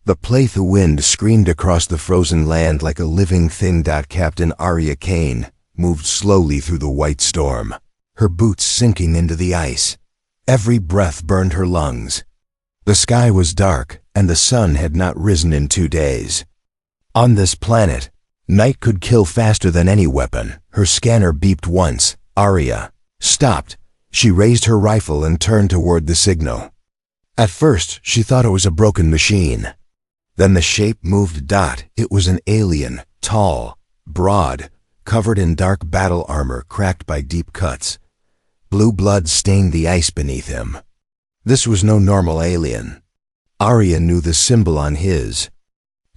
The plea wind screamed across the frozen land like a living thing. Captain Arya Kane moved slowly through the white storm, her boots sinking into the ice. Every breath burned her lungs. The sky was dark, and the sun had not risen in 2 days. On this planet, night could kill faster than any weapon. Her scanner beeped once. Arya stopped. She raised her rifle and turned toward the signal. At first, she thought it was a broken machine. Then the shape moved. It was an alien, tall, broad, covered in dark battle armor cracked by deep cuts. Blue blood stained the ice beneath him. This was no normal alien. Arya knew the symbol on his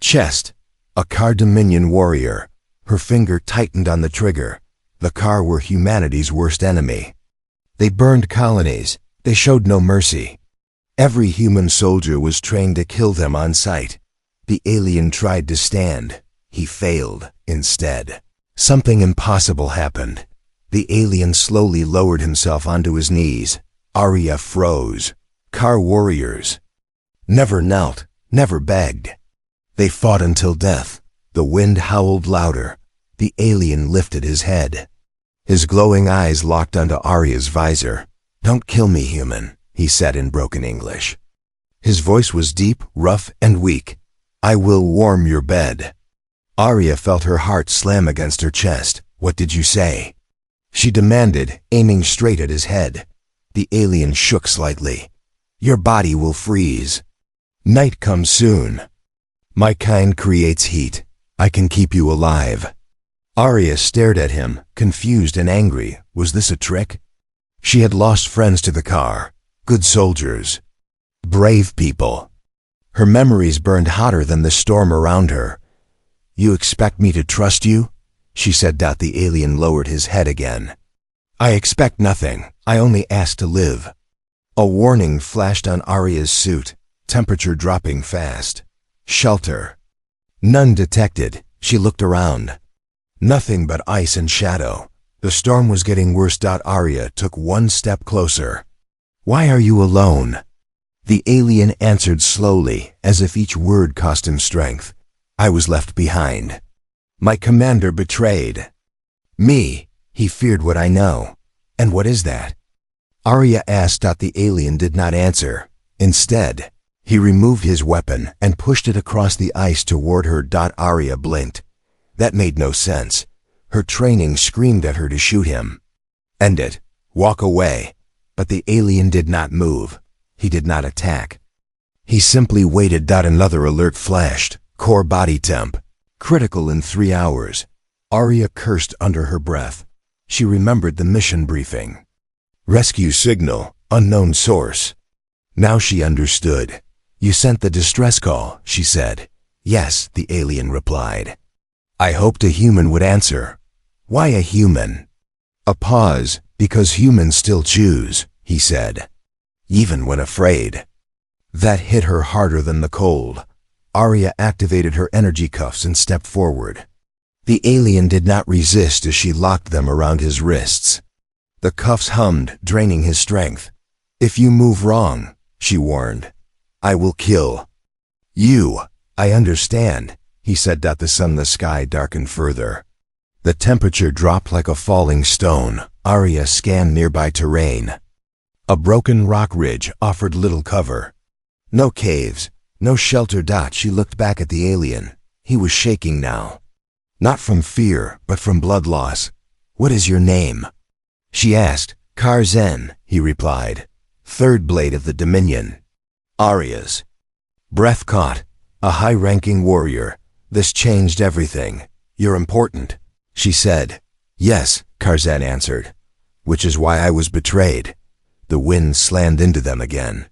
chest. A Car Dominion warrior. Her finger tightened on the trigger. The Car were humanity's worst enemy. They burned colonies. They showed no mercy. Every human soldier was trained to kill them on sight. The alien tried to stand. He failed instead. Something impossible happened. The alien slowly lowered himself onto his knees. Arya froze. Car warriors never knelt, never begged. They fought until death. The wind howled louder. The alien lifted his head. His glowing eyes locked onto Arya's visor. "Don't kill me, human," he said in broken English. His voice was deep, rough, and weak. "I will warm your bed." Arya felt her heart slam against her chest. "What did you say?" she demanded, aiming straight at his head. The alien shook slightly. "Your body will freeze. Night comes soon. My kind creates heat. I can keep you alive." Arya stared at him, confused and angry. Was this a trick? She had lost friends to the Car, good soldiers, brave people. Her memories burned hotter than the storm around her. "You expect me to trust you?" she said. The alien lowered his head again. "I expect nothing. I only ask to live." A warning flashed on Arya's suit, temperature dropping fast. Shelter. None detected. She looked around. Nothing but ice and shadow. The storm was getting worse. Arya took one step closer. "Why are you alone?" The alien answered slowly, as if each word cost him strength. "I was left behind. My commander betrayed me. He feared what I know." "And what is that?" Arya asked. The alien did not answer. Instead, he removed his weapon and pushed it across the ice toward her. Arya blinked. That made no sense. Her training screamed at her to shoot him. "End it. Walk away." But the alien did not move. He did not attack. He simply waited. Another alert flashed. Core body temp. Critical in 3 hours. Arya cursed under her breath. She remembered the mission briefing. Rescue signal, unknown source. Now she understood. "You sent the distress call," she said. "Yes," the alien replied. "I hoped a human would answer." "Why a human?" A pause. "Because humans still choose," he said, "even when afraid." That hit her harder than the cold. Arya activated her energy cuffs and stepped forward. The alien did not resist as she locked them around his wrists. The cuffs hummed, draining his strength. "If you move wrong," she warned, "I will kill you." "I understand," he said. The sunless sky darkened further. The temperature dropped like a falling stone. Arya scanned nearby terrain. A broken rock ridge offered little cover. No caves, no shelter. She looked back at the alien. He was shaking now. Not from fear, but from blood loss. "What is your name?" she asked. "Karzen," he replied. "Third blade of the Dominion." Arya's breath caught. A high-ranking warrior. This changed everything. "You're important," she said. "Yes," Karzen answered. "Which is why I was betrayed." The wind slammed into them again.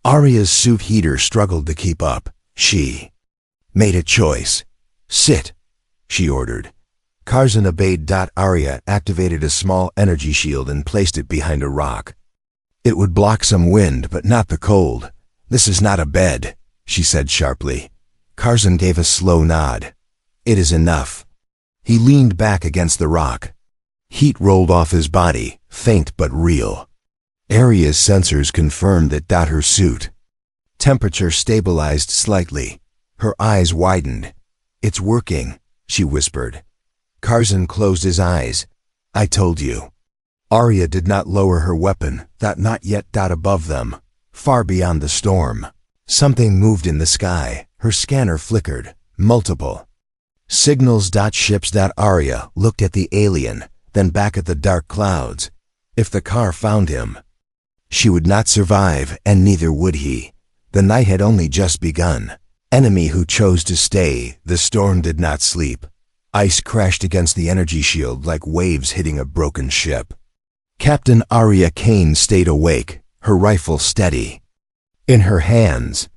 Arya's suit heater struggled to keep up. She made a choice. "Sit," she ordered. Karzen obeyed. Arya activated a small energy shield and placed it behind a rock. It would block some wind, but not the cold. "This is not a bed," she said sharply. Karzen gave a slow nod. "It is enough." He leaned back against the rock. Heat rolled off his body, faint but real. Arya's sensors confirmed that. Her suit temperature stabilized slightly. Her eyes widened. "It's working," she whispered. Curzon closed his eyes. "I told you." Arya did not lower her weapon, that not yet above them, far beyond the storm. Something moved in the sky. Her scanner flickered. Multiple signals. Ships. Arya looked at the alien, then back at the dark clouds. If the car found him, she would not survive, and neither would he. The night had only just begun. Enemy who chose to stay. The storm did not sleep. Ice crashed against the energy shield like waves hitting a broken ship. Captain Arya Kane stayed awake, her rifle steady in her hands.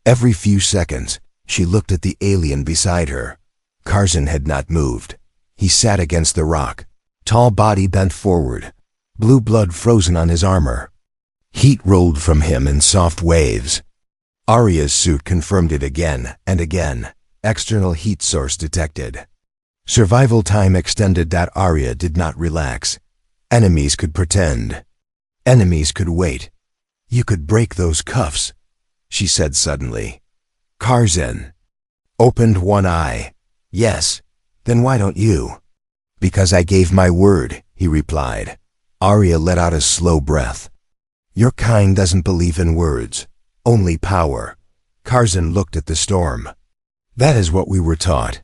Every few seconds, she looked at the alien beside her. Curzon had not moved. He sat against the rock, tall body bent forward, blue blood frozen on his armor. Heat rolled from him in soft waves. Arya's suit confirmed it again and again. External heat source detected. Survival time extended. Arya did not relax. Enemies could pretend. Enemies could wait. "You could break those cuffs," she said suddenly. Curzon opened one eye. "Yes, then why don't you?" "Because I gave my word," he replied. Arya let out a slow breath. "Your kind doesn't believe in words, only power." Curzon looked at the storm. "That is what we were taught."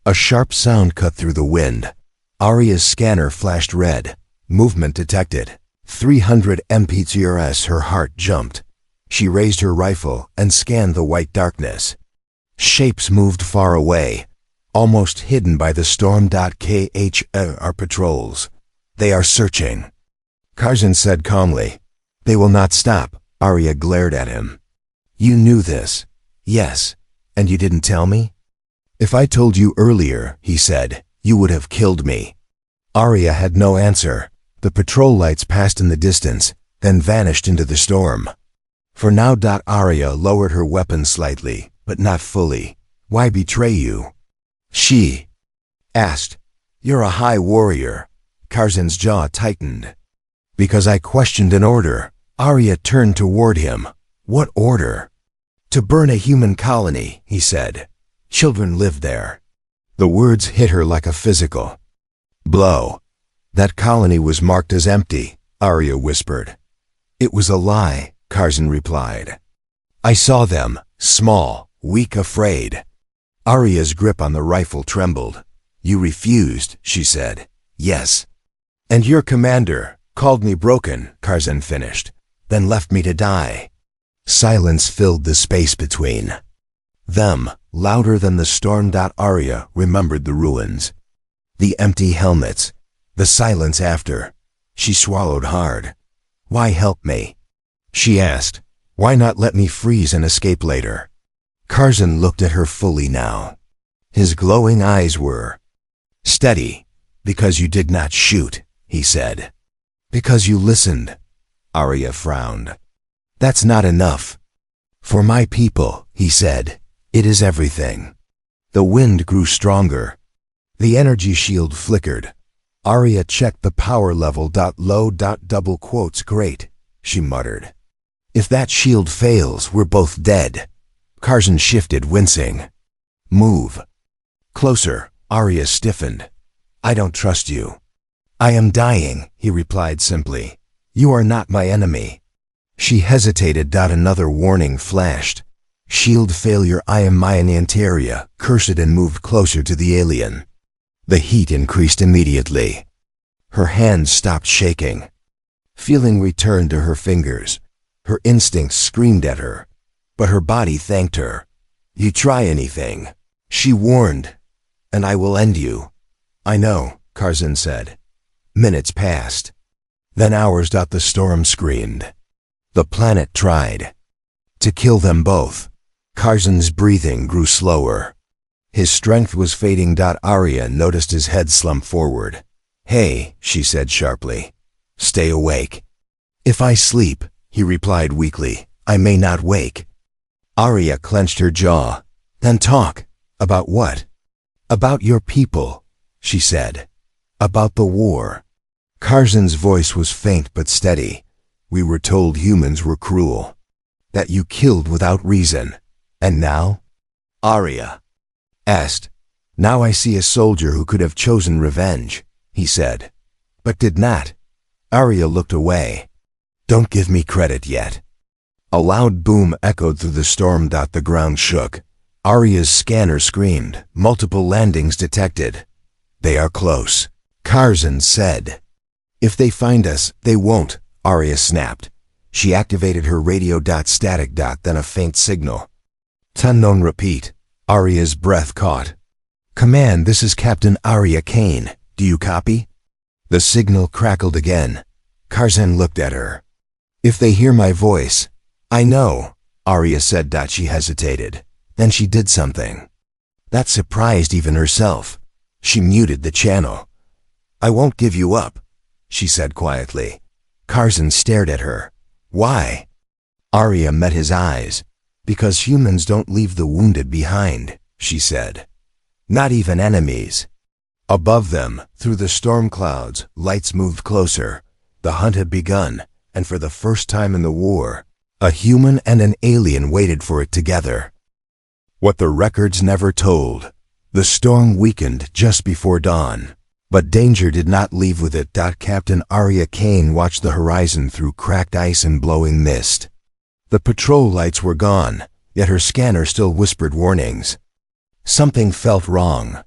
A sharp sound cut through the wind. Arya's scanner flashed red. Movement detected. 300 mpts. Her heart jumped. She raised her rifle and scanned the white darkness. Shapes moved far away, almost hidden by the storm. Our patrols. "They are searching," Curzon said calmly. "They will not stop." Arya glared at him. "You knew this." "Yes, and you didn't tell me?" "If I told you earlier," he said, "you would have killed me." Arya had no answer. The patrol lights passed in the distance, then vanished into the storm. For now. Arya lowered her weapon slightly, but not fully. "Why betray you?" she asked. "You're a high warrior." Curzon's jaw tightened. "Because I questioned an order." Arya turned toward him. "What order?" "To burn a human colony," he said. "Children live there." The words hit her like a physical blow. "That colony was marked as empty," Arya whispered. "It was a lie," Curzon replied. "I saw them, small, weak, afraid." Arya's grip on the rifle trembled. "You refused," she said. "Yes." "And your commander called me broken," Curzon finished, "then left me to die." Silence filled the space between them, louder than the storm. Arya remembered the ruins, the empty helmets, the silence after. She swallowed hard. "Why help me?" she asked. "Why not let me freeze and escape later?" Curzon looked at her fully now. His glowing eyes were steady. "Because you did not shoot," he said. "Because you listened." Arya frowned. "That's not enough." "For my people," he said, "it is everything." The wind grew stronger. The energy shield flickered. Arya checked the power level. "Low. Double quotes great," she muttered. "If that shield fails, we're both dead." Curzon shifted, wincing. "Move closer." Arya stiffened. "I don't trust you." "I am dying," he replied simply. "You are not my enemy." She hesitated. Another warning flashed. "Shield failure. I am Myananteria," cursed, and moved closer to the alien. The heat increased immediately. Her hands stopped shaking. Feeling returned to her fingers. Her instincts screamed at her, but her body thanked her. "You try anything," she warned, "and I will end you." "I know," Curzon said. Minutes passed. Then hours. The storm screamed. The planet tried to kill them both. Curzon's breathing grew slower. His strength was fading. Arya noticed his head slump forward. "Hey," she said sharply. "Stay awake." "If I sleep," he replied weakly, "I may not wake." Arya clenched her jaw. "Then talk." "About what?" "About your people," she said. "About the war." Curzon's voice was faint but steady. "We were told humans were cruel, that you killed without reason. And now?" Arya asked. Now I see a soldier who could have chosen revenge, he said, but did not. Arya looked away. Don't give me credit yet. A loud boom echoed through the storm. The ground shook. Arya's scanner screamed. Multiple landings detected. They are close, Karzan said. If they find us, they won't, Arya snapped. She activated her radio. Static. Then a faint signal. Unknown repeat. Arya's breath caught. Command, this is Captain Arya Kane. Do you copy? The signal crackled again. Karzan looked at her. If they hear my voice. I know, Arya said. She hesitated. Then she did something that surprised even herself. She muted the channel. I won't give you up, she said quietly. Karzan stared at her. Why? Arya met his eyes. Because humans don't leave the wounded behind, she said. Not even enemies. Above them, through the storm clouds, lights moved closer. The hunt had begun, and for the first time in the war, a human and an alien waited for it together. What the records never told. The storm weakened just before dawn, but danger did not leave with it. Captain Arya Kane watched the horizon through cracked ice and blowing mist. The patrol lights were gone, yet her scanner still whispered warnings. Something felt wrong.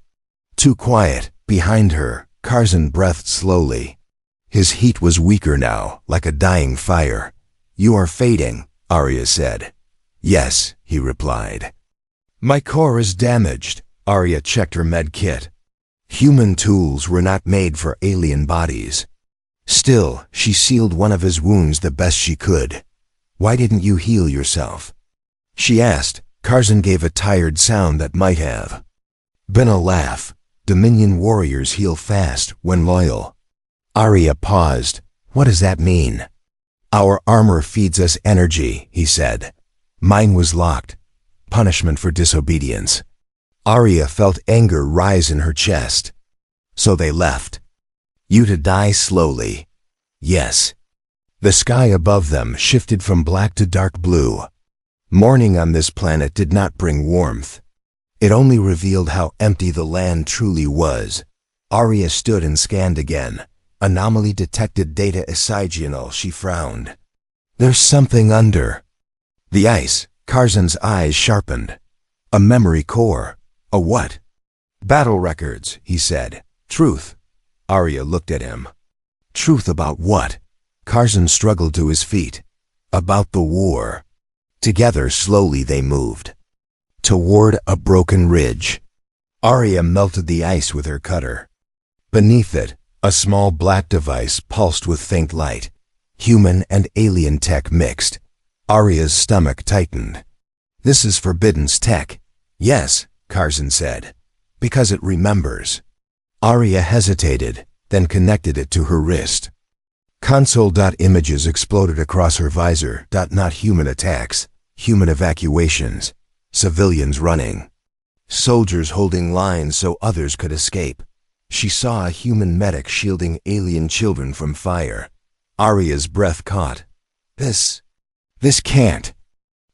Too quiet. Behind her, Karzan breathed slowly. His heat was weaker now, like a dying fire. You are fading, Arya said. Yes, he replied. My core is damaged. Arya checked her med kit. Human tools were not made for alien bodies. Still, she sealed one of his wounds the best she could. Why didn't you heal yourself? She asked. Karzan gave a tired sound that might have been a laugh. Dominion warriors heal fast when loyal. Arya paused. What does that mean? Our armor feeds us energy, he said. Mine was locked. Punishment for disobedience. Arya felt anger rise in her chest. So they left. You to die slowly. Yes. The sky above them shifted from black to dark blue. Morning on this planet did not bring warmth. It only revealed how empty the land truly was. Arya stood and scanned again. Anomaly detected. Data assignal. She frowned. There's something under the ice. Karzan's eyes sharpened. A memory core. A what? Battle records, he said. Truth. Arya looked at him. Truth about what? Karzan struggled to his feet. About the war. Together, slowly they moved toward a broken ridge. Arya melted the ice with her cutter. Beneath it, a small black device pulsed with faint light. Human and alien tech mixed. Arya's stomach tightened. This is Forbidden's tech. Yes, Karzan said. Because it remembers. Arya hesitated, then connected it to her wrist. Console.images exploded across her visor. Not human attacks, human evacuations, civilians running. Soldiers holding lines so others could escape. She saw a human medic shielding alien children from fire. Arya's breath caught. This can't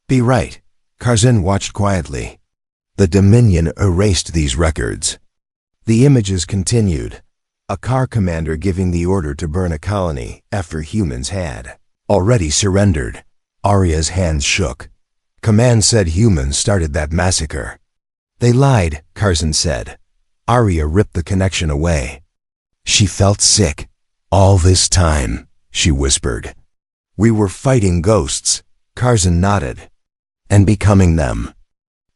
be right. Karzan watched quietly. The Dominion erased these records. The images continued. A car commander giving the order to burn a colony after humans had already surrendered. Arya's hands shook. Command said humans started that massacre. They lied, Karzan said. Arya ripped the connection away. She felt sick. All this time, she whispered. We were fighting ghosts, Karzan nodded. And becoming them.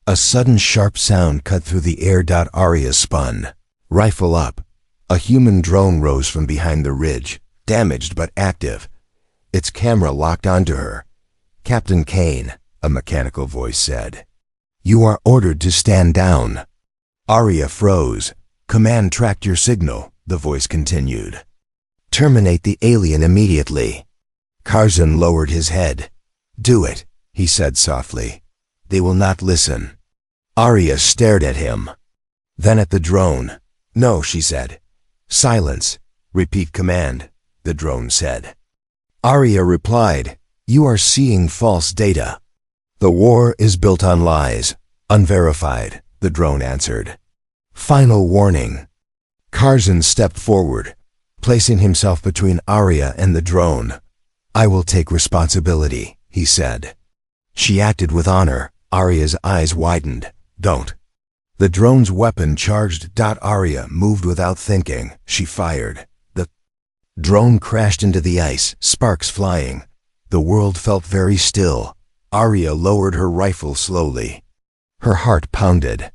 A sudden sharp sound cut through the air. Arya spun. Rifle up. A human drone rose from behind the ridge, damaged but active. Its camera locked onto her. Captain Kane, a mechanical voice said. You are ordered to stand down. Arya froze. Command tracked your signal, the voice continued. Terminate the alien immediately. Karzan lowered his head. Do it, he said softly. They will not listen. Arya stared at him. Then at the drone. No, she said. Silence. Repeat command, the drone said. Arya replied, You are seeing false data. The war is built on lies. Unverified, the drone answered. Final warning. Curzon stepped forward, placing himself between Arya and the drone. I will take responsibility, he said. She acted with honor. Arya's eyes widened. Don't. The drone's weapon charged. Arya moved without thinking. She fired. The drone crashed into the ice, sparks flying. The world felt very still. Arya lowered her rifle slowly. Her heart pounded.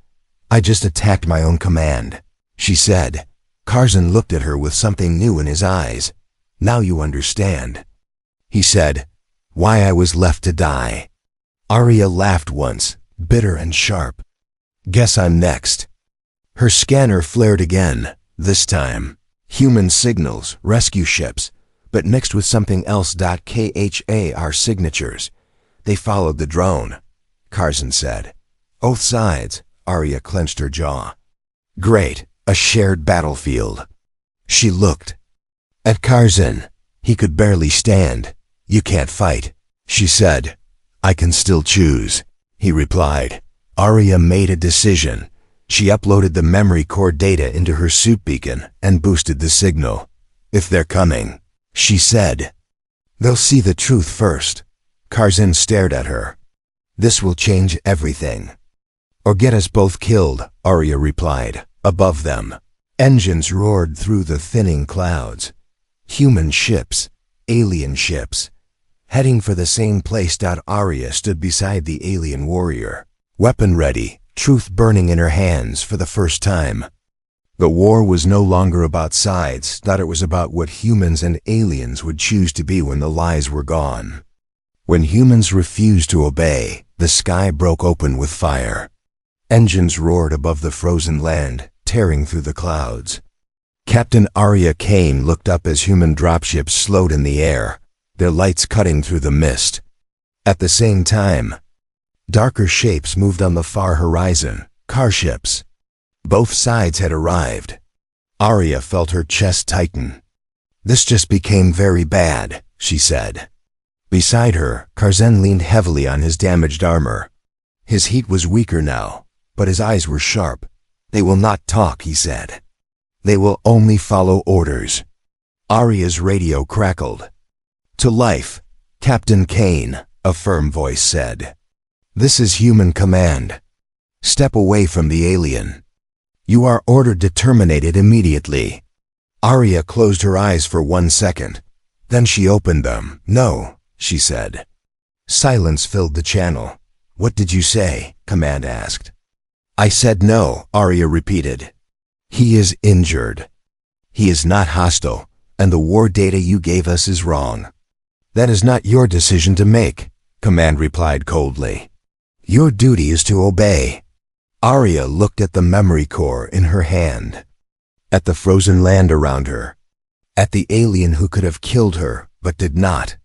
I just attacked my own command, she said. Curzon looked at her with something new in his eyes. Now you understand, he said, why I was left to die. Arya laughed once, bitter and sharp. Guess I'm next. Her scanner flared again, this time. Human signals, rescue ships, but mixed with something else. KHAR signatures. They followed the drone, Curzon said. Both sides. Arya clenched her jaw. Great, a shared battlefield. She looked at Curzon. He could barely stand. You can't fight, she said. I can still choose, he replied. Arya made a decision. She uploaded the memory core data into her suit beacon and boosted the signal. If they're coming, she said, they'll see the truth first. Curzon stared at her. This will change everything. Or get us both killed, Arya replied. Above them, engines roared through the thinning clouds. Human ships, alien ships, heading for the same place. Arya stood beside the alien warrior, weapon ready, truth burning in her hands for the first time. The war was no longer about sides. It was about what humans and aliens would choose to be when the lies were gone. When humans refused to obey, the sky broke open with fire. Engines roared above the frozen land, tearing through the clouds. Captain Arya Kane looked up as human dropships slowed in the air, their lights cutting through the mist. At the same time, darker shapes moved on the far horizon, carships. Both sides had arrived. Arya felt her chest tighten. This just became very bad, she said. Beside her, Curzon leaned heavily on his damaged armor. His heat was weaker now, but his eyes were sharp. They will not talk, he said. They will only follow orders. Arya's radio crackled. To life, Captain Kane, a firm voice said. This is human command. Step away from the alien. You are ordered to terminate it immediately. Arya closed her eyes for 1 second. Then she opened them. No, she said. Silence filled the channel. What did you say? Command asked. I said no, Arya repeated. He is injured. He is not hostile, and the war data you gave us is wrong. That is not your decision to make, Command replied coldly. Your duty is to obey. Arya looked at the memory core in her hand, at the frozen land around her, at the alien who could have killed her but did not.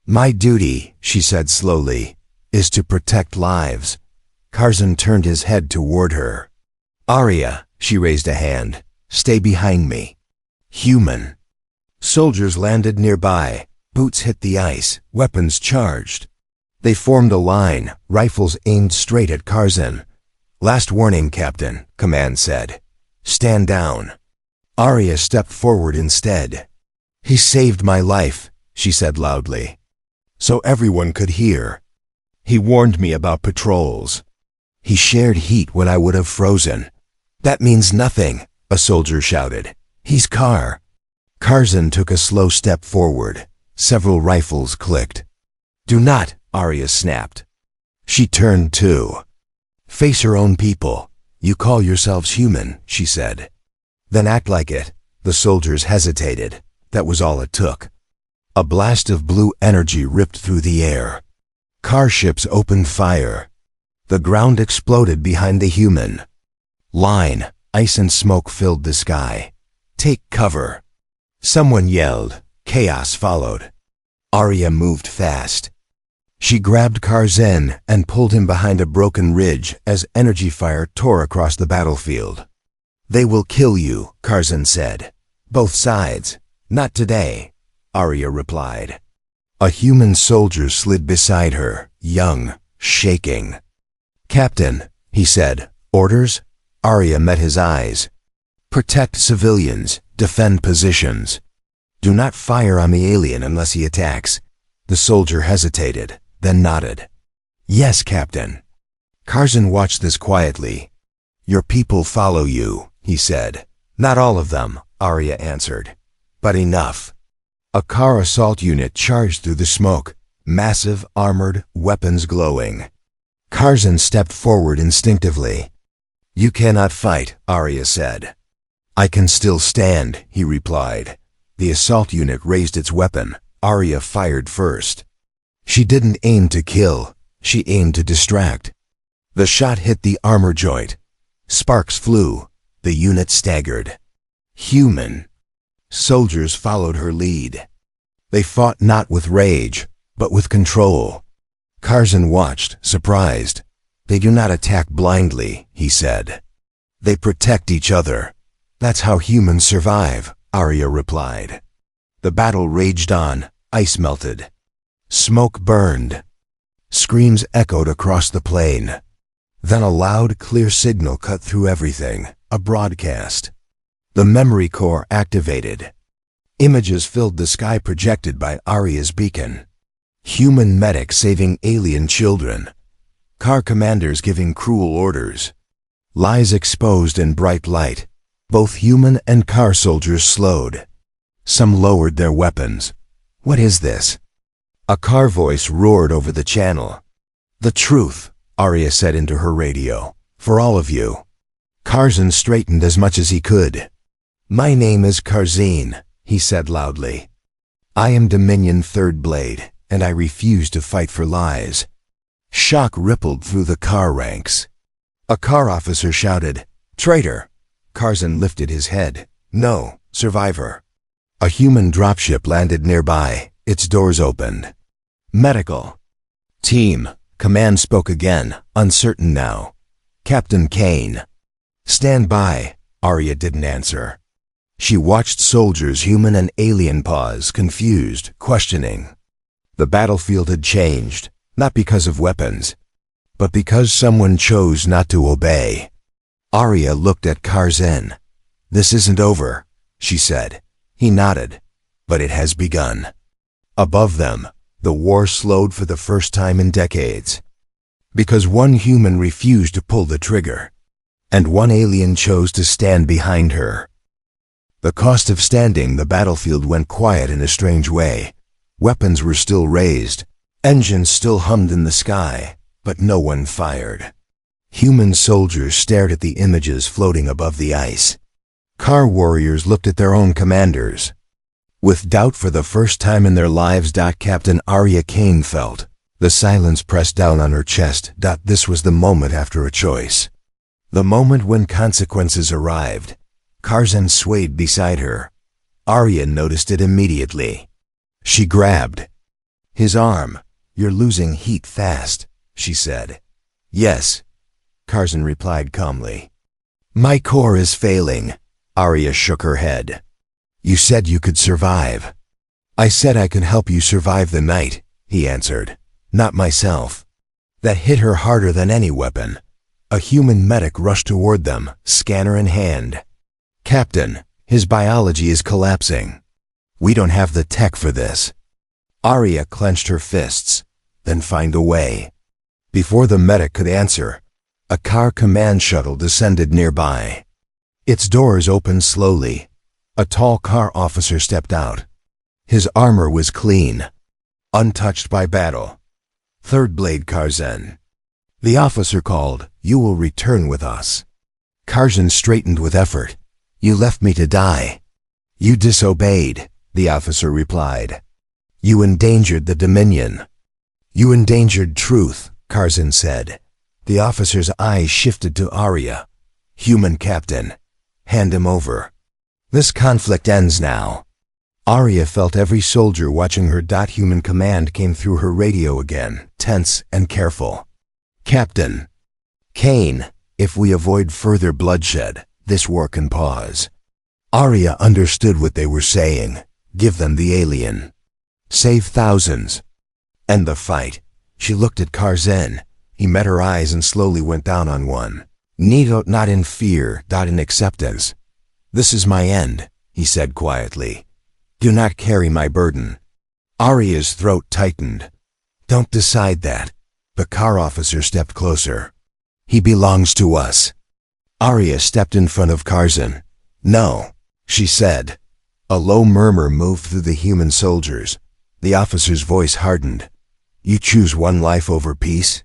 My duty, she said slowly, is to protect lives. Curzon turned his head toward her. Arya, she raised a hand, stay behind me. Human. Soldiers landed nearby. Boots hit the ice, weapons charged. They formed a line, rifles aimed straight at Curzon. Last warning, Captain, Command said. Stand down. Arya stepped forward instead. He saved my life, she said loudly, so everyone could hear. He warned me about patrols. He shared heat when I would have frozen. That means nothing, a soldier shouted. He's Car. Curzon took a slow step forward. Several rifles clicked. Do not, Arya snapped. She turned too. Face your own people. You call yourselves human, she said. Then act like it. The soldiers hesitated. That was all it took. A blast of blue energy ripped through the air. Car ships opened fire. The ground exploded behind the human line. Ice and smoke filled the sky. Take cover. Someone yelled. Chaos followed. Arya moved fast. She grabbed Curzon and pulled him behind a broken ridge as energy fire tore across the battlefield. They will kill you, Curzon said. Both sides. Not today, Arya replied. A human soldier slid beside her, young, shaking. Captain, he said. Orders? Arya met his eyes. Protect civilians. Defend positions. Do not fire on the alien unless he attacks. The soldier hesitated, then nodded. Yes, Captain. Curzon watched this quietly. Your people follow you, he said. Not all of them, Arya answered. But enough. A car assault unit charged through the smoke, massive, armored, weapons glowing. Curzon stepped forward instinctively. You cannot fight, Arya said. I can still stand, he replied. The assault unit raised its weapon. Arya fired first. She didn't aim to kill. She aimed to distract. The shot hit the armor joint. Sparks flew. The unit staggered. Human. Soldiers followed her lead. They fought not with rage, but with control. Curzon watched, surprised. They do not attack blindly, he said. They protect each other. That's how humans survive, Arya replied. The battle raged on. Ice melted. Smoke burned. Screams echoed across the plain. Then a loud, clear signal cut through everything, a broadcast. The memory core activated. Images filled the sky projected by Arya's beacon. Human medics saving alien children. Car commanders giving cruel orders. Lies exposed in bright light. Both human and car soldiers slowed. Some lowered their weapons. What is this? A car voice roared over the channel. The truth, Arya said into her radio. For all of you. Curzon straightened as much as he could. My name is Curzon, he said loudly. I am Dominion Third Blade, and I refuse to fight for lies. Shock rippled through the car ranks. A car officer shouted, Traitor! Curzon lifted his head. No, survivor. A human dropship landed nearby. Its doors opened. Medical. Team. Command spoke again, uncertain now. Captain Kane. Stand by. Arya didn't answer. She watched soldiers, human and alien, pause, confused, questioning. The battlefield had changed, not because of weapons, but because someone chose not to obey. Arya looked at Curzon. This isn't over, she said. He nodded. But it has begun. Above them, the war slowed for the first time in decades. Because one human refused to pull the trigger, and one alien chose to stand behind her. The cost of standing, the battlefield went quiet in a strange way. Weapons were still raised. Engines still hummed in the sky, but no one fired. Human soldiers stared at the images floating above the ice. Car warriors looked at their own commanders. With doubt for the first time in their lives, Captain Arya Kane felt. The silence pressed down on her chest. This was the moment after a choice. The moment when consequences arrived. Curzon swayed beside her. Arya noticed it immediately. She grabbed his arm. You're losing heat fast, she said. Yes, Curzon replied calmly. My core is failing. Arya shook her head. You said you could survive. I said I could help you survive the night, he answered. Not myself. That hit her harder than any weapon. A human medic rushed toward them, scanner in hand. Captain, his biology is collapsing. We don't have the tech for this. Arya clenched her fists. Then find a way. Before the medic could answer, a car command shuttle descended nearby. Its doors opened slowly. A tall car officer stepped out. His armor was clean, untouched by battle. Third Blade Curzon. The officer called, You will return with us. Curzon straightened with effort. You left me to die. You disobeyed, the officer replied. You endangered the Dominion. You endangered truth, Curzon said. The officer's eyes shifted to Arya. Human captain. Hand him over. This conflict ends now. Arya felt every soldier watching her. Human command came through her radio again, tense and careful. Captain Kane, if we avoid further bloodshed, this war can pause. Arya understood what they were saying. Give them the alien. Save thousands. End the fight. She looked at Curzon. He met her eyes and slowly went down on one. Not in fear, not in acceptance. This is my end, he said quietly. Do not carry my burden. Arya's throat tightened. Don't decide that. The car officer stepped closer. He belongs to us. Arya stepped in front of Curzon. No, she said. A low murmur moved through the human soldiers. The officer's voice hardened. You choose one life over peace?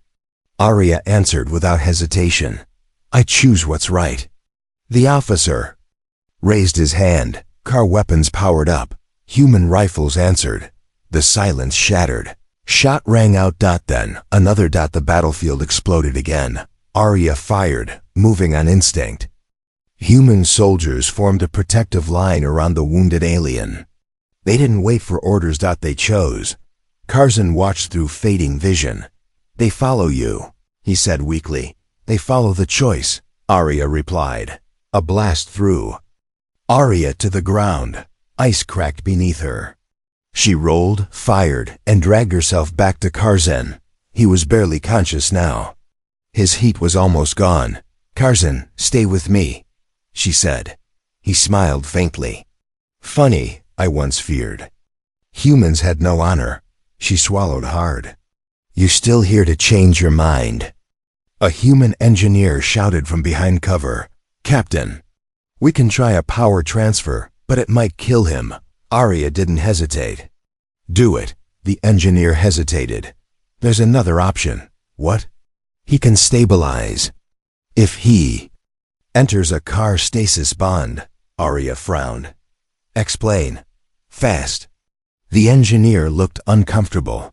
Arya answered without hesitation. I choose what's right. The officer raised his hand. Car weapons powered up. Human rifles answered. The silence shattered. Shot rang out. Then another. The battlefield exploded again. Arya fired, moving on instinct. Human soldiers formed a protective line around the wounded alien. They didn't wait for orders. They chose. Curzon watched through fading vision. They follow you, he said weakly. They follow the choice, Arya replied. A blast through Arya to the ground. Ice cracked beneath her. She rolled, fired, and dragged herself back to Curzon. He was barely conscious now. His heat was almost gone. Curzon, stay with me, she said. He smiled faintly. Funny, I once feared. Humans had no honor. She swallowed hard. You still here to change your mind? A human engineer shouted from behind cover. Captain, we can try a power transfer, but it might kill him. Arya didn't hesitate. Do it. The engineer hesitated. There's another option. What? He can stabilize. If he enters a car stasis bond, Arya frowned. Explain. Fast. The engineer looked uncomfortable.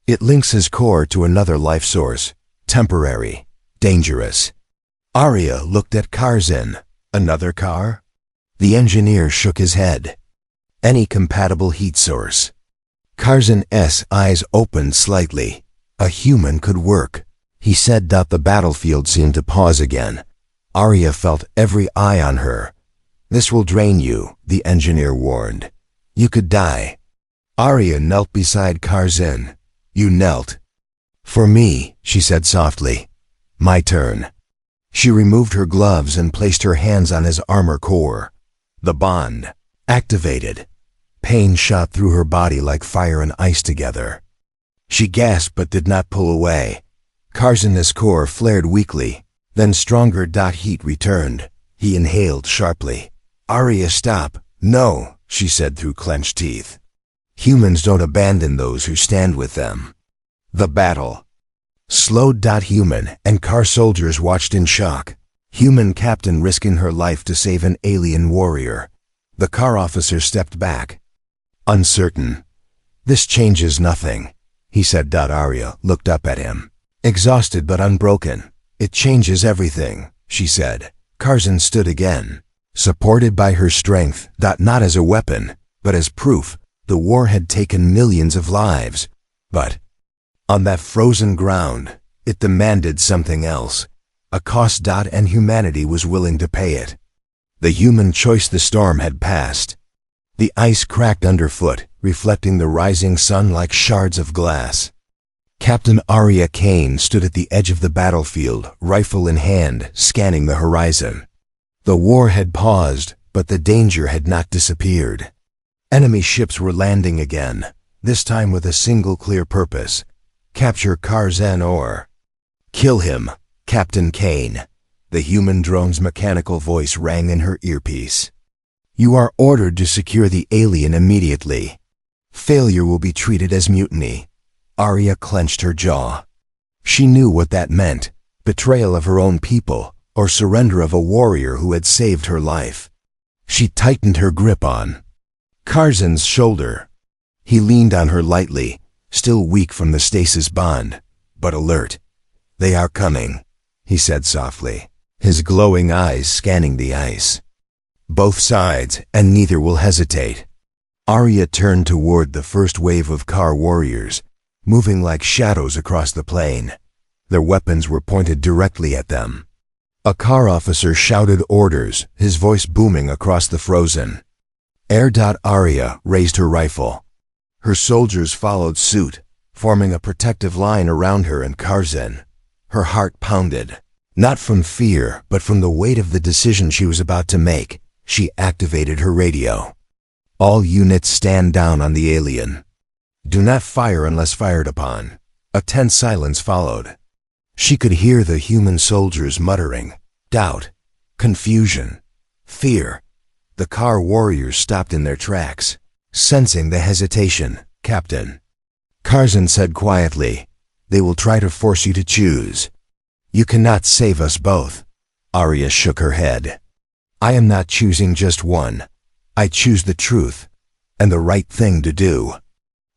It links his core to another life source. Temporary. Dangerous. Arya looked at Curzon. Another car? The engineer shook his head. Any compatible heat source. Curzon's eyes opened slightly. A human could work. He said. The battlefield seemed to pause again. Arya felt every eye on her. This will drain you, the engineer warned. You could die. Arya knelt beside Curzon. You knelt. For me, she said softly. My turn. She removed her gloves and placed her hands on his armor core. The bond activated. Pain shot through her body like fire and ice together. She gasped but did not pull away. Curzon's core flared weakly, then stronger. Heat returned. He inhaled sharply. Arya, stop. No, she said through clenched teeth. Humans don't abandon those who stand with them. The battle slowed. Human and car soldiers watched in shock. Human captain risking her life to save an alien warrior. The car officer stepped back. Uncertain. This changes nothing, he said. Arya looked up at him. Exhausted but unbroken. It changes everything, she said. Curzon stood again, supported by her strength. Not as a weapon, but as proof. The war had taken millions of lives. But on that frozen ground, it demanded something else. A cost. And humanity was willing to pay it. The human choice. The storm had passed. The ice cracked underfoot, reflecting the rising sun like shards of glass. Captain Arya Kane stood at the edge of the battlefield, rifle in hand, scanning the horizon. The war had paused, but the danger had not disappeared. Enemy ships were landing again, this time with a single clear purpose: capture Curzon or kill him. Captain Kane. The human drone's mechanical voice rang in her earpiece. You are ordered to secure the alien immediately. Failure will be treated as mutiny. Arya clenched her jaw. She knew what that meant: betrayal of her own people, or surrender of a warrior who had saved her life. She tightened her grip on Curzon's shoulder. He leaned on her lightly, still weak from the stasis bond, but alert. They are coming, he said softly, his glowing eyes scanning the ice. Both sides, and neither will hesitate. Arya turned toward the first wave of car warriors, moving like shadows across the plain. Their weapons were pointed directly at them. A car officer shouted orders, his voice booming across the frozen air. Arya raised her rifle. Her soldiers followed suit, forming a protective line around her and Curzon. Her heart pounded. Not from fear, but from the weight of the decision she was about to make. She activated her radio. All units stand down on the alien. Do not fire unless fired upon. A tense silence followed. She could hear the human soldiers muttering. Doubt, confusion, fear. The car warriors stopped in their tracks. Sensing the hesitation, "Captain," Karzan said quietly, "they will try to force you to choose. You cannot save us both." Arya shook her head. "I am not choosing just one. I choose the truth, and the right thing to do."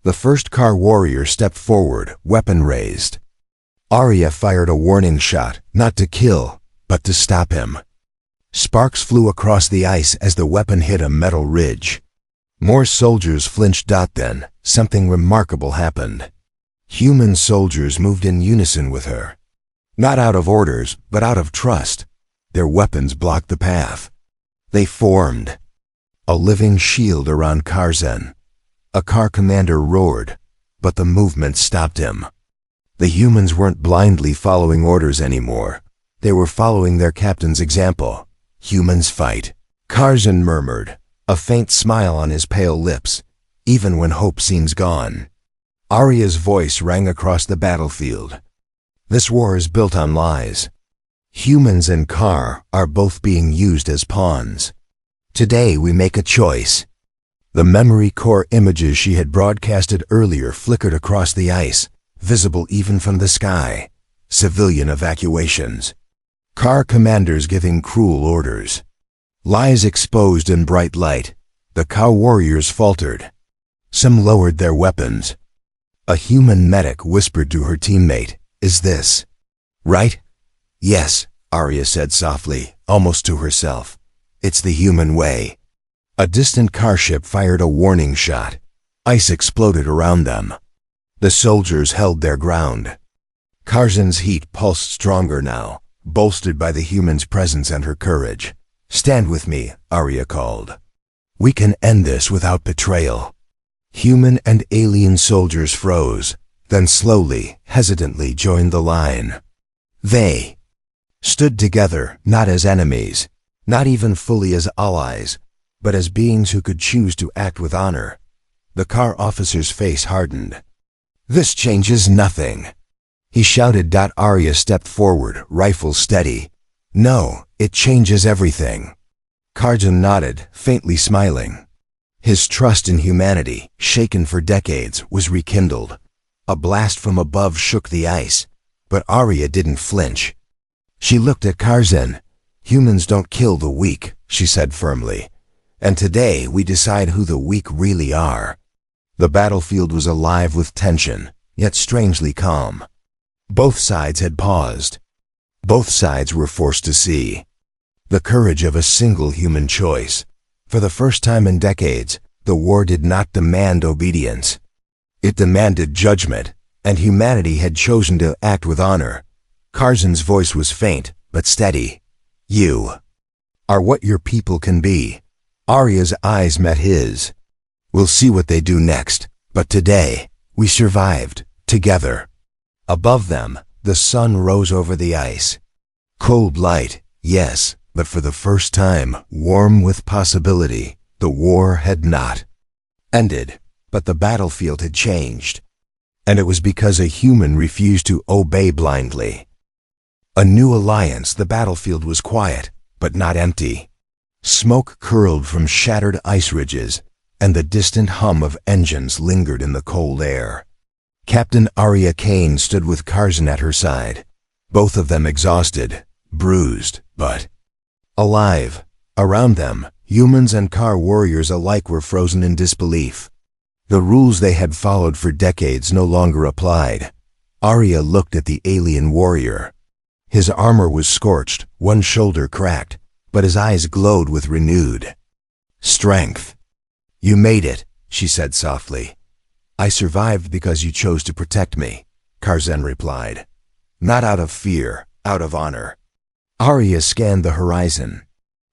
The first car warrior stepped forward, weapon raised. Arya fired a warning shot, not to kill, but to stop him. Sparks flew across the ice as the weapon hit a metal ridge. More soldiers flinched. Then, something remarkable happened. Human soldiers moved in unison with her. Not out of orders, but out of trust. Their weapons blocked the path. They formed a living shield around Karzan. A car commander roared, but the movement stopped him. The humans weren't blindly following orders anymore. They were following their captain's example. Humans fight. Karzan murmured, a faint smile on his pale lips, even when hope seems gone. Arya's voice rang across the battlefield. This war is built on lies. Humans and Kar are both being used as pawns. Today we make a choice. The memory core images she had broadcasted earlier flickered across the ice, visible even from the sky. Civilian evacuations. Kar commanders giving cruel orders. Lies exposed in bright light. The Kar warriors faltered. Some lowered their weapons. A human medic whispered to her teammate, "Is this right?" "Yes," Arya said softly, almost to herself. "It's the human way." A distant car ship fired a warning shot. Ice exploded around them. The soldiers held their ground. Karzan's heat pulsed stronger now, bolstered by the human's presence and her courage. "Stand with me," Arya called. "We can end this without betrayal." Human and alien soldiers froze, then slowly, hesitantly joined the line. They stood together, not as enemies, not even fully as allies, but as beings who could choose to act with honor. The Kar officer's face hardened. "This changes nothing," he shouted. Arya stepped forward, rifle steady. "No, it changes everything." Karzan nodded, faintly smiling. His trust in humanity, shaken for decades, was rekindled. A blast from above shook the ice, but Arya didn't flinch. She looked at Karzan. "Humans don't kill the weak," she said firmly. "And today we decide who the weak really are." The battlefield was alive with tension, yet strangely calm. Both sides had paused. Both sides were forced to see the courage of a single human choice. For the first time in decades, the war did not demand obedience. It demanded judgment, and humanity had chosen to act with honor. Karzan's voice was faint, but steady. "You are what your people can be." Arya's eyes met his. "We'll see what they do next, but today, we survived, together." Above them, the sun rose over the ice. Cold light, yes, but for the first time, warm with possibility. The war had not ended, but the battlefield had changed. And it was because a human refused to obey blindly. A new alliance. The battlefield was quiet, but not empty. Smoke curled from shattered ice ridges, and the distant hum of engines lingered in the cold air. Captain Arya Kane stood with Karzan at her side, both of them exhausted, bruised, but alive. Around them, humans and Kar warriors alike were frozen in disbelief. The rules they had followed for decades no longer applied. Arya looked at the alien warrior. His armor was scorched, one shoulder cracked, but his eyes glowed with renewed strength. "You made it," she said softly. "I survived because you chose to protect me," Karzan replied. "Not out of fear, out of honor." Arya scanned the horizon.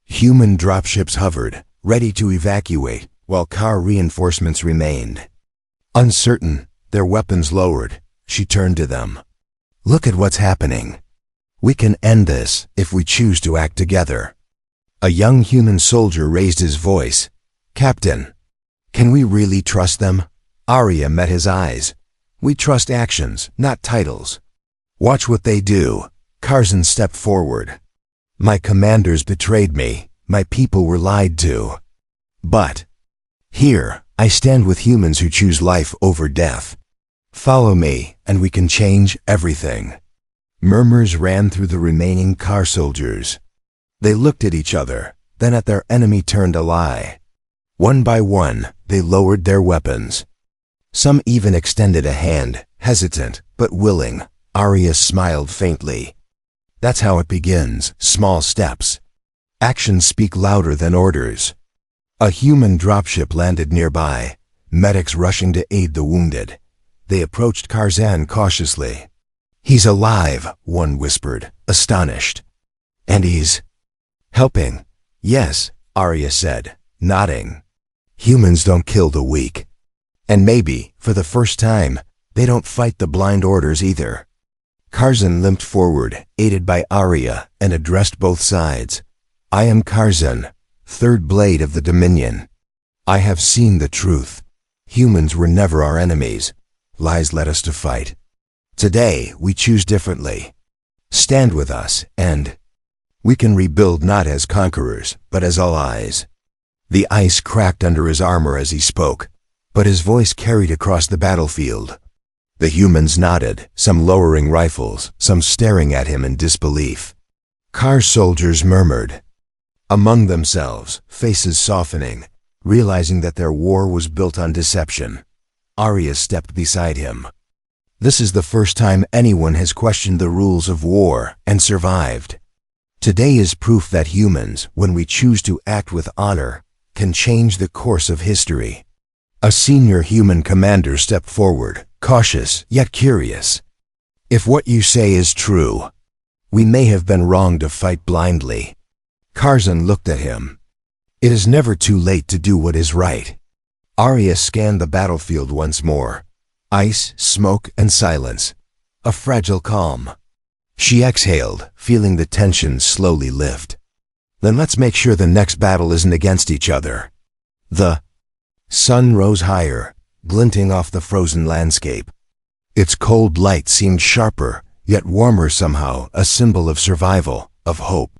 Human dropships hovered, ready to evacuate, while Kar reinforcements remained. Uncertain, their weapons lowered, she turned to them. Look at what's happening. We can end this if we choose to act together. A young human soldier raised his voice. Captain, can we really trust them? Arya met his eyes. We trust actions, not titles. Watch what they do. Curzon stepped forward. My commanders betrayed me. My people were lied to. But here, I stand with humans who choose life over death. Follow me, and we can change everything. Murmurs ran through the remaining car soldiers. They looked at each other, then at their enemy turned ally. One by one, they lowered their weapons. Some even extended a hand, hesitant but willing. Arya smiled faintly. That's how it begins, small steps. Actions speak louder than orders. A human dropship landed nearby, medics rushing to aid the wounded. They approached Curzon cautiously. He's alive, one whispered, astonished. And he's helping. Yes, Arya said, nodding. Humans don't kill the weak. And maybe, for the first time, they don't fight the blind orders either. Curzon limped forward, aided by Arya, and addressed both sides. I am Curzon, third blade of the Dominion. I have seen the truth. Humans were never our enemies. Lies led us to fight. Today, we choose differently. Stand with us, and we can rebuild not as conquerors, but as allies. The ice cracked under his armor as he spoke, but his voice carried across the battlefield. The humans nodded, some lowering rifles, some staring at him in disbelief. Car soldiers murmured among themselves, faces softening, realizing that their war was built on deception. Arya stepped beside him. This is the first time anyone has questioned the rules of war and survived. Today is proof that humans, when we choose to act with honor, can change the course of history. A senior human commander stepped forward, cautious yet curious. If what you say is true, we may have been wrong to fight blindly. Curzon looked at him. It is never too late to do what is right. Arya scanned the battlefield once more. Ice, smoke, and silence. A fragile calm. She exhaled, feeling the tension slowly lift. Then let's make sure the next battle isn't against each other. The sun rose higher, glinting off the frozen landscape. Its cold light seemed sharper, yet warmer somehow, a symbol of survival, of hope.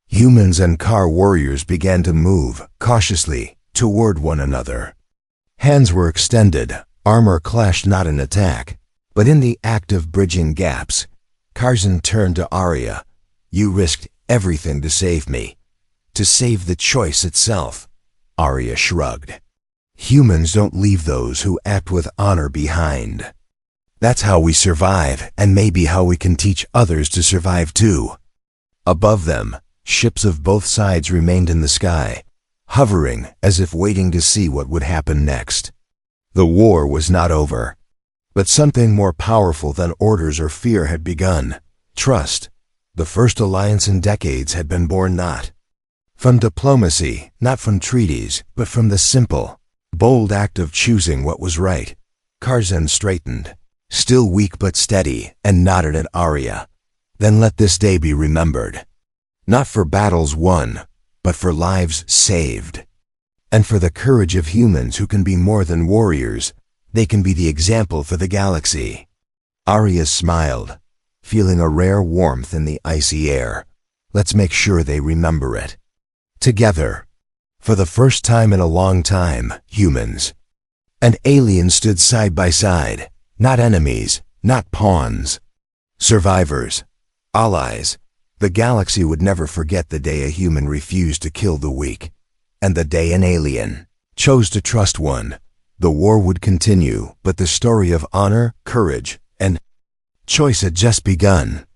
Humans and car warriors began to move, cautiously, toward one another. Hands were extended, armor clashed not in attack, but in the act of bridging gaps. Curzon turned to Arya. You risked everything to save me. To save the choice itself. Arya shrugged. Humans don't leave those who act with honor behind. That's how we survive, and maybe how we can teach others to survive too. Above them, ships of both sides remained in the sky, hovering as if waiting to see what would happen next. The war was not over, but something more powerful than orders or fear had begun. Trust. The first alliance in decades had been born not from diplomacy, not from treaties, but from the simple, bold act of choosing what was right. Curzon straightened, still weak but steady, and nodded at Arya. Then let this day be remembered. Not for battles won, but for lives saved. And for the courage of humans who can be more than warriors, they can be the example for the galaxy. Arya smiled, feeling a rare warmth in the icy air. Let's make sure they remember it. Together. For the first time in a long time, humans and aliens stood side by side, not enemies, not pawns. Survivors. Allies. The galaxy would never forget the day a human refused to kill the weak, and the day an alien chose to trust one. The war would continue, but the story of honor, courage, and choice had just begun.